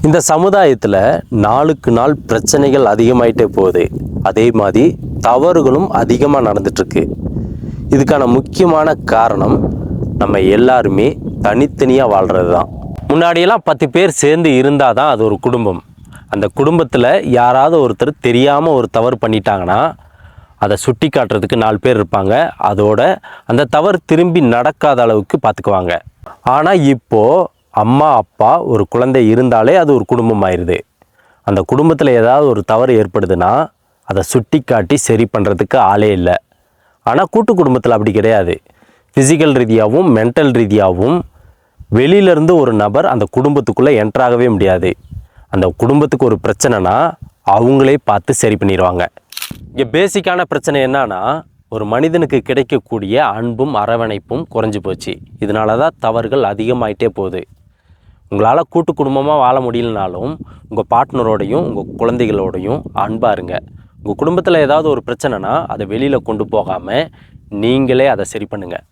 இந்த சமுதாயத்தில் நாளுக்கு நாள் பிரச்சனைகள் அதிகமாயிட்டே போகுது. அதே மாதிரி தவறுகளும் அதிகமாக நடந்துட்டுருக்கு. இதுக்கான முக்கியமான காரணம் நம்ம எல்லாருமே தனித்தனியாக வாழ்கிறது தான். முன்னாடியெல்லாம் 10 பேர் சேர்ந்து இருந்தால் தான் அது ஒரு குடும்பம். அந்த குடும்பத்தில் யாராவது ஒருத்தர் தெரியாமல் ஒரு தவறு பண்ணிட்டாங்கன்னா அதை சுட்டி காட்டுறதுக்கு 4 பேர் இருப்பாங்க. அதோட அந்த தவறு திரும்பி நடக்காத அளவுக்கு பார்த்துக்குவாங்க. ஆனால் இப்போது அம்மா அப்பா ஒரு குழந்தை இருந்தாலே அது ஒரு குடும்பம் ஆயிடுது. அந்த குடும்பத்தில் ஏதாவது ஒரு தவறு ஏற்படுதுன்னா அதை சுட்டி காட்டி சரி பண்ணுறதுக்கு ஆளே இல்லை. ஆனால் கூட்டு குடும்பத்தில் அப்படி கிடையாது. ஃபிசிக்கல் ரீதியாகவும் மென்டல் ரீதியாகவும் வெளியிலேருந்து ஒரு நபர் அந்த குடும்பத்துக்குள்ளே என்ட்ராகவே முடியாது. அந்த குடும்பத்துக்கு ஒரு பிரச்சனைனா அவங்களே பார்த்து சரி பண்ணிடுவாங்க. இங்கே பேசிக்கான பிரச்சனை என்னன்னா, ஒரு மனிதனுக்கு கிடைக்கக்கூடிய அன்பும் அரவணைப்பும் குறைஞ்சி போச்சு. இதனால தான் தவறுகள் அதிகமாயிட்டே போகுது. உங்களால் கூட்டு குடும்பமாக வாழ முடியலனாலும் உங்கள் பார்ட்னரோடையும் உங்கள் குழந்தைகளோடையும் அன்பாக இருங்க. உங்கள் குடும்பத்தில் ஏதாவது ஒரு பிரச்சனைனா அதை வெளியில் கொண்டு போகாமல் நீங்களே அதை சரி பண்ணுங்கள்.